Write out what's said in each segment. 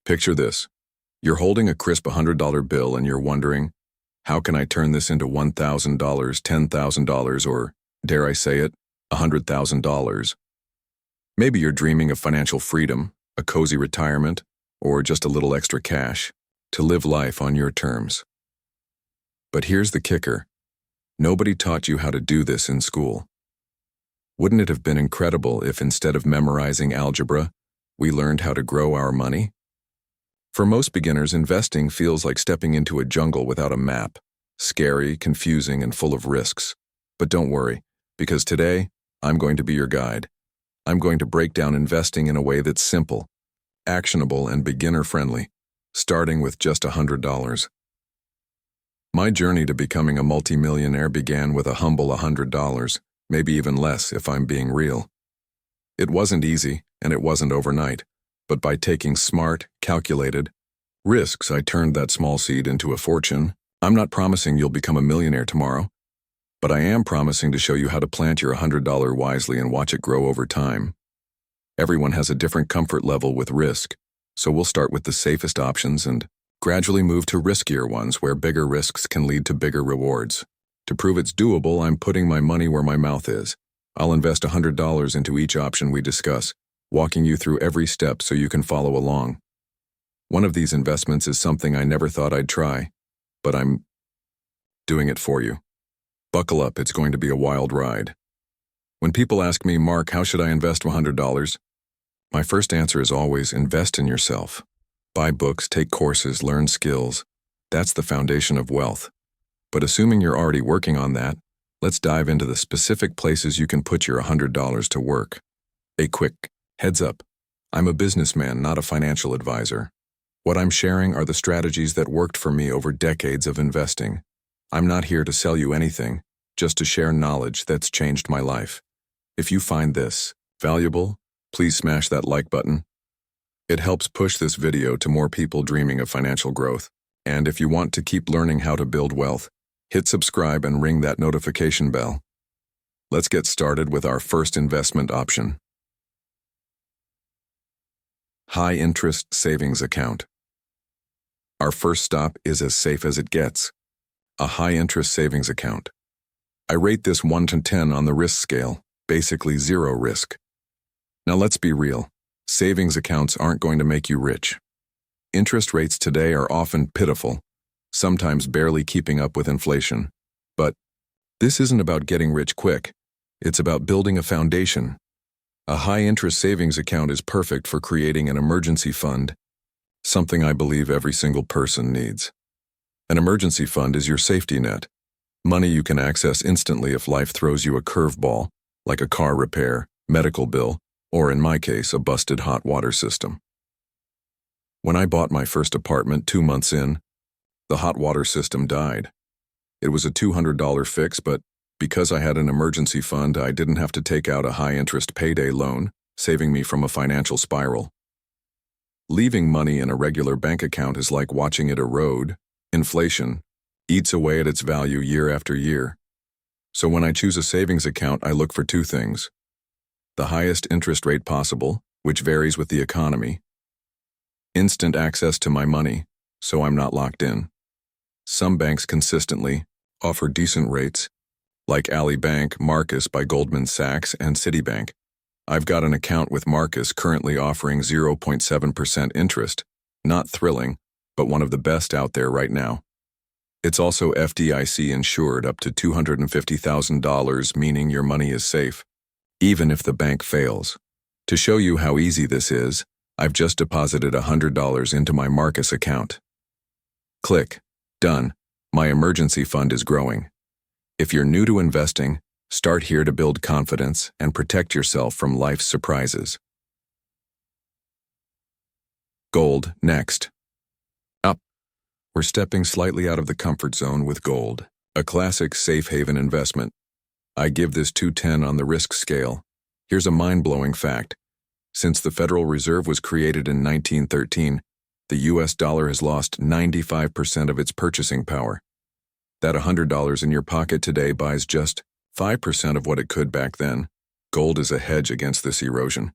Picture this. You're holding a crisp $100 bill and you're wondering, how can I turn this into $1,000, $10,000, or, dare I say it, $100,000? Maybe you're dreaming of financial freedom, a cozy retirement, or just a little extra cash to live life on your terms. But here's the kicker. Nobody taught you how to do this in school. Wouldn't it have been incredible if instead of memorizing algebra, we learned how to grow our money? For most beginners, investing feels like stepping into a jungle without a map, scary, confusing, and full of risks. But don't worry, because today, I'm going to be your guide. I'm going to break down investing in a way that's simple, actionable, and beginner-friendly, starting with just $100. My journey to becoming a multimillionaire began with a humble $100, maybe even less if I'm being real. It wasn't easy, and it wasn't overnight, but by taking smart, calculated risks, I turned that small seed into a fortune. I'm not promising you'll become a millionaire tomorrow, but I am promising to show you how to plant your $100 wisely and watch it grow over time. Everyone has a different comfort level with risk, so we'll start with the safest options and gradually move to riskier ones where bigger risks can lead to bigger rewards. To prove it's doable, I'm putting my money where my mouth is. I'll invest $100 into each option we discuss, walking you through every step so you can follow along. One of these investments is something I never thought I'd try, but I'm doing it for you. Buckle up, it's going to be a wild ride. When people ask me, Mark, how should I invest $100? My first answer is always invest in yourself. Buy books, take courses, learn skills. That's the foundation of wealth. But assuming you're already working on that, let's dive into the specific places you can put your $100 to work. A quick heads up. I'm a businessman, not a financial advisor. What I'm sharing are the strategies that worked for me over decades of investing. I'm not here to sell you anything, just to share knowledge that's changed my life. If you find this valuable, please smash that like button. It helps push this video to more people dreaming of financial growth. And if you want to keep learning how to build wealth, hit subscribe and ring that notification bell. Let's get started with our first investment option. High-interest savings account. Our first stop is as safe as it gets. A high-interest savings account. I rate this 1 to 10 on the risk scale, basically zero risk. Now let's be real. Savings accounts aren't going to make you rich. Interest rates today are often pitiful, sometimes barely keeping up with inflation. But this isn't about getting rich quick. It's about building a foundation. A high-interest savings account is perfect for creating an emergency fund, something I believe every single person needs. An emergency fund is your safety net, money you can access instantly if life throws you a curveball, like a car repair, medical bill, or in my case, a busted hot water system. When I bought my first apartment 2 months in, the hot water system died. It was a $200 fix, but because I had an emergency fund, I didn't have to take out a high-interest payday loan, saving me from a financial spiral. Leaving money in a regular bank account is like watching it erode. Inflation eats away at its value year after year. So when I choose a savings account, I look for two things. The highest interest rate possible, which varies with the economy. Instant access to my money, so I'm not locked in. Some banks consistently offer decent rates, like Ally Bank, Marcus by Goldman Sachs, and Citibank. I've got an account with Marcus currently offering 0.7% interest. Not thrilling, but one of the best out there right now. It's also FDIC insured up to $250,000, meaning your money is safe, even if the bank fails. To show you how easy this is, I've just deposited $100 into my Marcus account. Click. Done. My emergency fund is growing. If you're new to investing, start here to build confidence and protect yourself from life's surprises. Gold, next. Up. We're stepping slightly out of the comfort zone with gold, a classic safe haven investment. I give this 210 on the risk scale. Here's a mind-blowing fact. Since the Federal Reserve was created in 1913, the US dollar has lost 95% of its purchasing power. That $100 in your pocket today buys just 5% of what it could back then. Gold is a hedge against this erosion.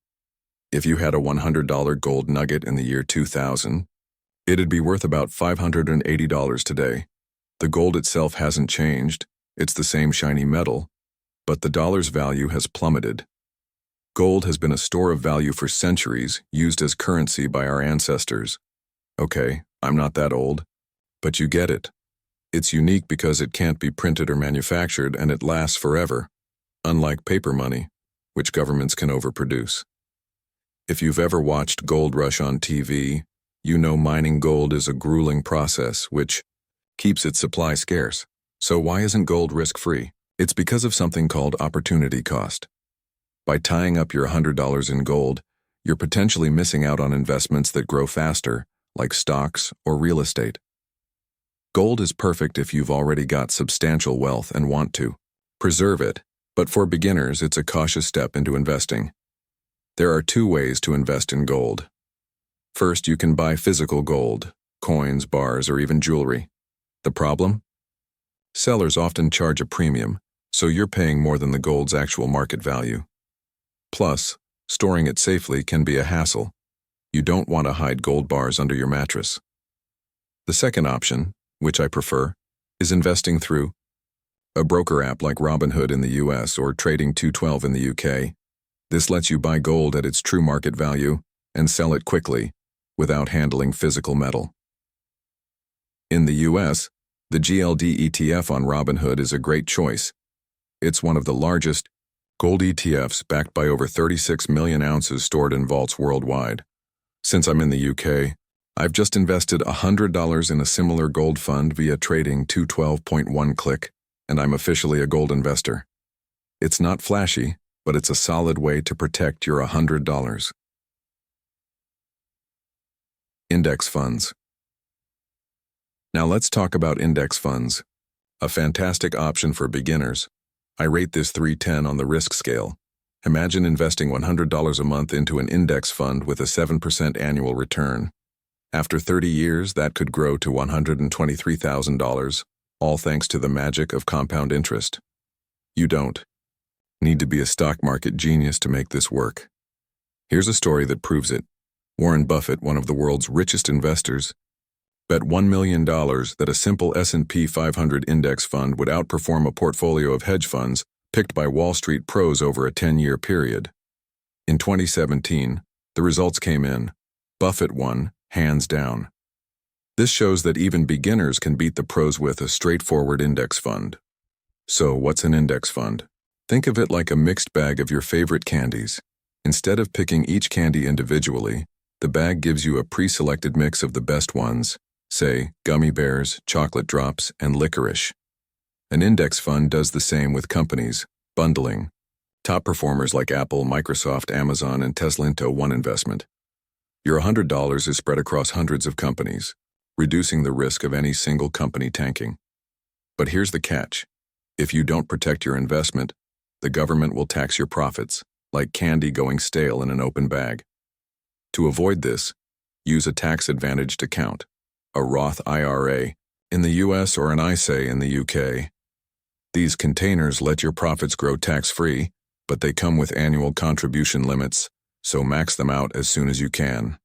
If you had a $100 gold nugget in the year 2000, it'd be worth about $580 today. The gold itself hasn't changed, it's the same shiny metal, but the dollar's value has plummeted. Gold has been a store of value for centuries, used as currency by our ancestors. Okay, I'm not that old, but you get it. It's unique because it can't be printed or manufactured and it lasts forever, unlike paper money, which governments can overproduce. If you've ever watched Gold Rush on TV, you know mining gold is a grueling process which keeps its supply scarce. So why isn't gold risk-free? It's because of something called opportunity cost. By tying up your $100 in gold, you're potentially missing out on investments that grow faster, like stocks or real estate. Gold is perfect if you've already got substantial wealth and want to preserve it, but for beginners, it's a cautious step into investing. There are two ways to invest in gold. First, you can buy physical gold, coins, bars, or even jewelry. The problem? Sellers often charge a premium, so you're paying more than the gold's actual market value. Plus, storing it safely can be a hassle. You don't want to hide gold bars under your mattress. The second option, which I prefer, is investing through a broker app like Robinhood in the US or Trading 212 in the UK. This lets you buy gold at its true market value and sell it quickly, without handling physical metal. In the US, the GLD ETF on Robinhood is a great choice. It's one of the largest gold ETFs backed by over 36 million ounces stored in vaults worldwide. Since I'm in the UK, I've just invested $100 in a similar gold fund via Trading 212.1 click, and I'm officially a gold investor. It's not flashy, but it's a solid way to protect your $100. Index funds. Now let's talk about index funds. A fantastic option for beginners. I rate this 310 on the risk scale. Imagine investing $100 a month into an index fund with a 7% annual return. After 30 years, that could grow to $123,000, all thanks to the magic of compound interest. You don't need to be a stock market genius to make this work. Here's a story that proves it. Warren Buffett, one of the world's richest investors, bet $1 million that a simple S&P 500 index fund would outperform a portfolio of hedge funds picked by Wall Street pros over a 10-year period. In 2017, the results came in. Buffett won, hands down. This shows that even beginners can beat the pros with a straightforward index fund. So, what's an index fund? Think of it like a mixed bag of your favorite candies. Instead of picking each candy individually, the bag gives you a pre-selected mix of the best ones, say gummy bears, chocolate drops, and licorice. An index fund does the same with companies, bundling. Top performers like Apple, Microsoft, Amazon, and Tesla into one investment. Your $100 is spread across hundreds of companies, reducing the risk of any single company tanking. But here's the catch. If you don't protect your investment, the government will tax your profits, like candy going stale in an open bag. To avoid this, use a tax-advantaged account, a Roth IRA, in the US or an ISA in the UK. These containers let your profits grow tax-free, but they come with annual contribution limits, so max them out as soon as you can.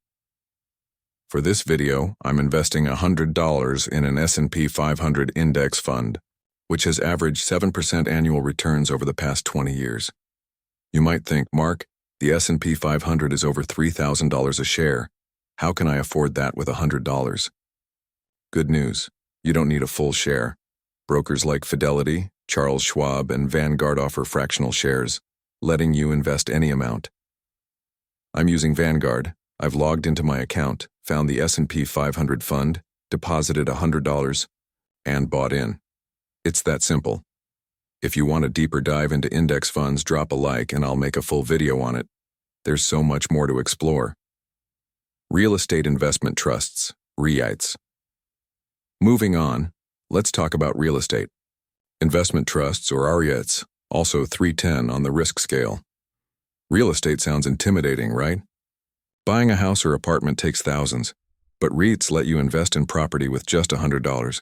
For this video, I'm investing $100 in an S&P 500 index fund, which has averaged 7% annual returns over the past 20 years. You might think, Mark, the S&P 500 is over $3,000 a share. How can I afford that with $100? Good news, you don't need a full share. Brokers like Fidelity, Charles Schwab, and Vanguard offer fractional shares, letting you invest any amount. I'm using Vanguard. I've logged into my account, found the S&P 500 fund, deposited $100, and bought in. It's that simple. If you want a deeper dive into index funds, drop a like and I'll make a full video on it. There's so much more to explore. Real estate investment trusts, REITs. Moving on, let's talk about real estate. Investment trusts, or REITs, also 310 on the risk scale. Real estate sounds intimidating, right? Buying a house or apartment takes thousands, but REITs let you invest in property with just $100.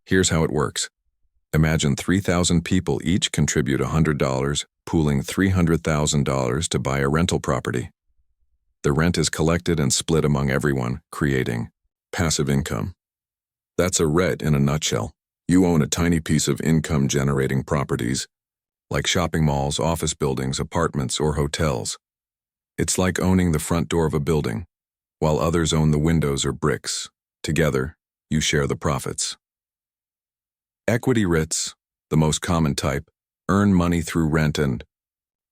Here's how it works. Imagine 3,000 people each contribute $100, pooling $300,000 to buy a rental property. The rent is collected and split among everyone, creating passive income. That's a REIT in a nutshell. You own a tiny piece of income-generating properties, like shopping malls, office buildings, apartments, or hotels. It's like owning the front door of a building, while others own the windows or bricks. Together, you share the profits. Equity REITs, the most common type, earn money through rent and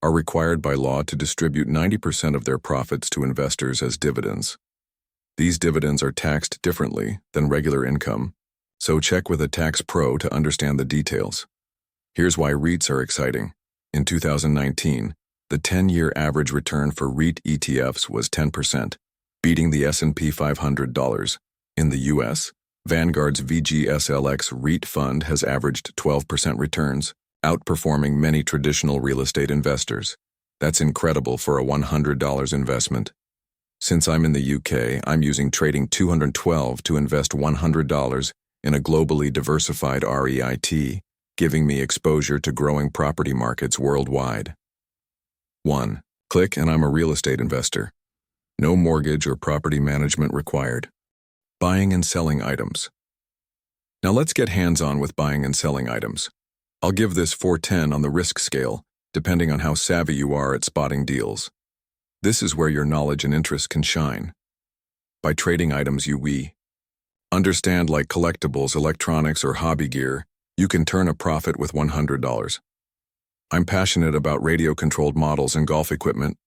are required by law to distribute 90% of their profits to investors as dividends. These dividends are taxed differently than regular income, so check with a tax pro to understand the details. Here's why REITs are exciting. In 2019, the 10-year average return for REIT ETFs was 10%, beating the S&P 500. In the U.S., Vanguard's VGSLX REIT fund has averaged 12% returns, outperforming many traditional real estate investors. That's incredible for a $100 investment. Since I'm in the UK, I'm using Trading 212 to invest $100 in a globally diversified REIT, giving me exposure to growing property markets worldwide. 1. Click and I'm a real estate investor. No mortgage or property management required. Buying and selling items. Now let's get hands-on with buying and selling items. I'll give this 410 on the risk scale, depending on how savvy you are at spotting deals. This is where your knowledge and interest can shine. By trading items we understand, like collectibles, electronics, or hobby gear, you can turn a profit with $100. I'm passionate about radio-controlled models and golf equipment,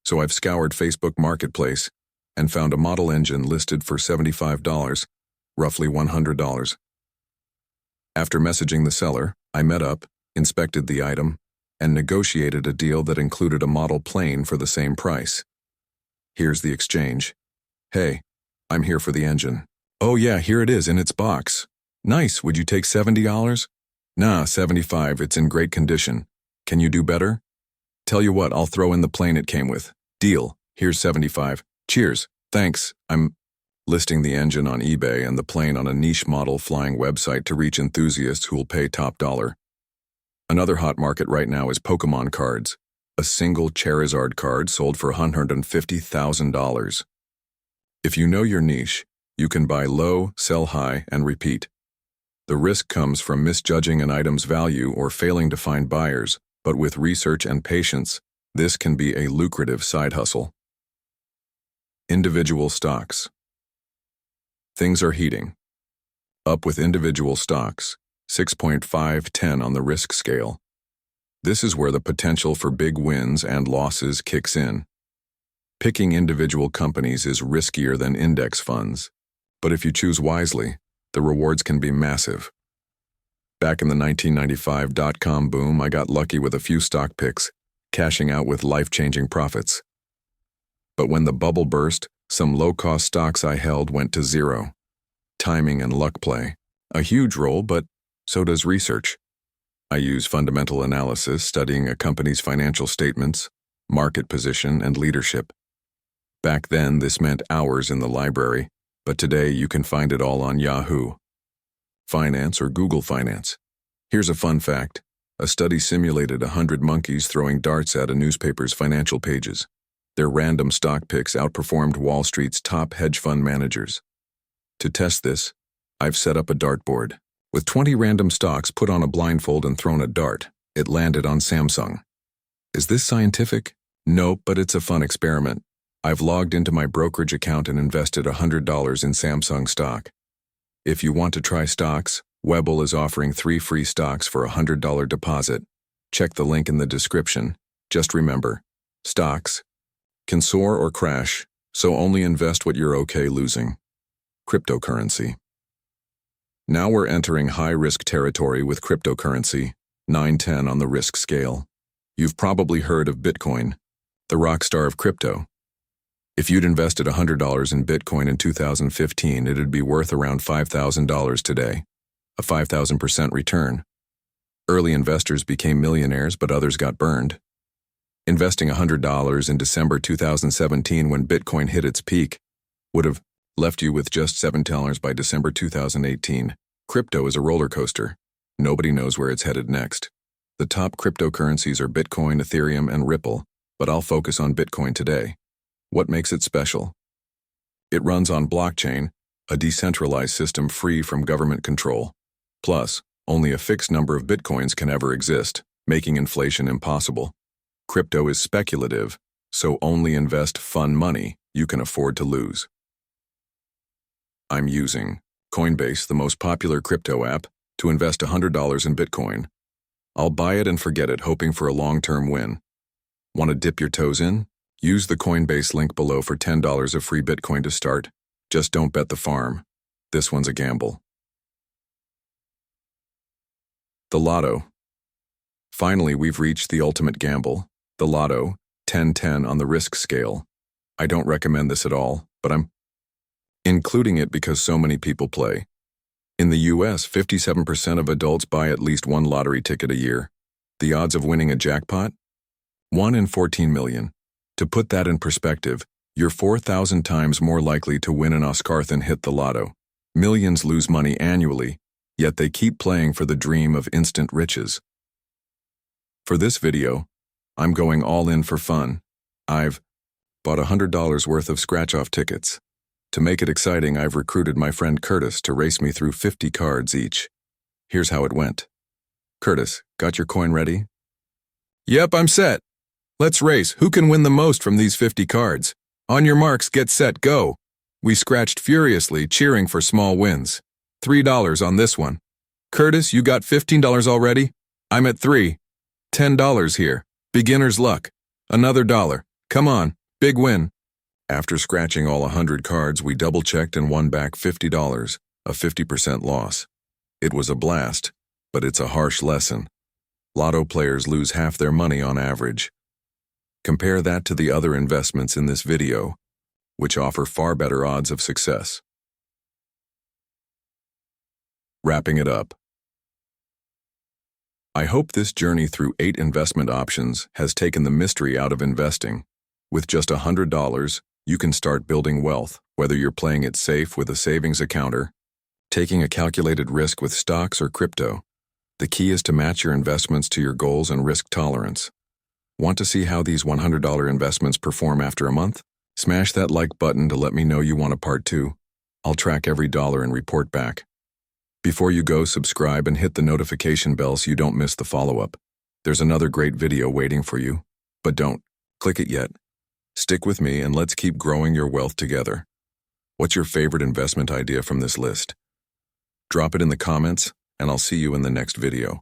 so I've scoured Facebook Marketplace and found a model engine listed for $75, roughly $100. After messaging the seller, I met up, inspected the item, and negotiated a deal that included a model plane for the same price. Here's the exchange. Hey, I'm here for the engine. Oh yeah, here it is in its box. Nice, would you take $70? Nah, $75, it's in great condition. Can you do better? Tell you what, I'll throw in the plane it came with. Deal, here's $75. Cheers, thanks. I'm listing the engine on eBay and the plane on a niche model flying website to reach enthusiasts who'll pay top dollar. Another hot market right now is Pokemon cards. A single Charizard card sold for $150,000. If you know your niche, you can buy low, sell high, and repeat. The risk comes from misjudging an item's value or failing to find buyers, but with research and patience, this can be a lucrative side hustle. Individual stocks. Things are heating up with individual stocks, 6.510 on the risk scale. This is where the potential for big wins and losses kicks in. Picking individual companies is riskier than index funds, but if you choose wisely, the rewards can be massive. Back in the 1995 dot-com boom, I got lucky with a few stock picks, cashing out with life-changing profits. But when the bubble burst, some low-cost stocks I held went to zero. Timing and luck play a huge role, but so does research. I use fundamental analysis, studying a company's financial statements, market position, and leadership. Back then, this meant hours in the library, but today you can find it all on Yahoo Finance or Google Finance. Here's a fun fact. A study simulated 100 monkeys throwing darts at a newspaper's financial pages. Their random stock picks outperformed Wall Street's top hedge fund managers. To test this, I've set up a dartboard. With 20 random stocks put on a blindfold and thrown a dart, it landed on Samsung. Is this scientific? Nope, but it's a fun experiment. I've logged into my brokerage account and invested $100 in Samsung stock. If you want to try stocks, Webull is offering 3 free stocks for a $100 deposit. Check the link in the description. Just remember, stocks can soar or crash, so only invest what you're okay losing. Cryptocurrency. Now we're entering high-risk territory with cryptocurrency, 910 on the risk scale. You've probably heard of Bitcoin, the rock star of crypto. If you'd invested $100 in Bitcoin in 2015, it'd be worth around $5,000 today, a 5,000% return. Early investors became millionaires, but others got burned. Investing $100 in December 2017 when Bitcoin hit its peak would have left you with just $7 by December 2018. Crypto is a roller coaster. Nobody knows where it's headed next. The top cryptocurrencies are Bitcoin, Ethereum, and Ripple, but I'll focus on Bitcoin today. What makes it special? It runs on blockchain, a decentralized system free from government control. Plus, only a fixed number of bitcoins can ever exist, making inflation impossible. Crypto is speculative, so only invest fun money you can afford to lose. I'm using Coinbase, the most popular crypto app, to invest $100 in Bitcoin. I'll buy it and forget it, hoping for a long-term win. Want to dip your toes in? Use the Coinbase link below for $10 of free Bitcoin to start. Just don't bet the farm. This one's a gamble. The Lotto. Finally, we've reached the ultimate gamble. The Lotto, 10-10 on the risk scale. I don't recommend this at all, but I'm including it because so many people play. In the US, 57% of adults buy at least one lottery ticket a year. The odds of winning a jackpot? 1 in 14 million. To put that in perspective, you're 4,000 times more likely to win an Oscar than hit the lotto. Millions lose money annually, yet they keep playing for the dream of instant riches. For this video, I'm going all in for fun. I've bought $100 worth of scratch-off tickets. To make it exciting, I've recruited my friend Curtis to race me through 50 cards each. Here's how it went. Curtis, got your coin ready? Yep, I'm set. Let's race. Who can win the most from these 50 cards? On your marks, get set, go. We scratched furiously, cheering for small wins. $3 on this one. Curtis, you got $15 already? I'm at 3. $10 here. Beginner's luck. Another $1. Come on, big win. After scratching all 100 cards, we double-checked and won back $50, a 50% loss. It was a blast, but it's a harsh lesson. Lotto players lose half their money on average. Compare that to the other investments in this video, which offer far better odds of success. Wrapping it up. I hope this journey through 8 investment options has taken the mystery out of investing. With just $100, you can start building wealth, whether you're playing it safe with a savings account or taking a calculated risk with stocks or crypto. The key is to match your investments to your goals and risk tolerance. Want to see how these $100 investments perform after a month? Smash that like button to let me know you want a part 2. I'll track every dollar and report back. Before you go, subscribe and hit the notification bell so you don't miss the follow-up. There's another great video waiting for you, but don't click it yet. Stick with me and let's keep growing your wealth together. What's your favorite investment idea from this list? Drop it in the comments, and I'll see you in the next video.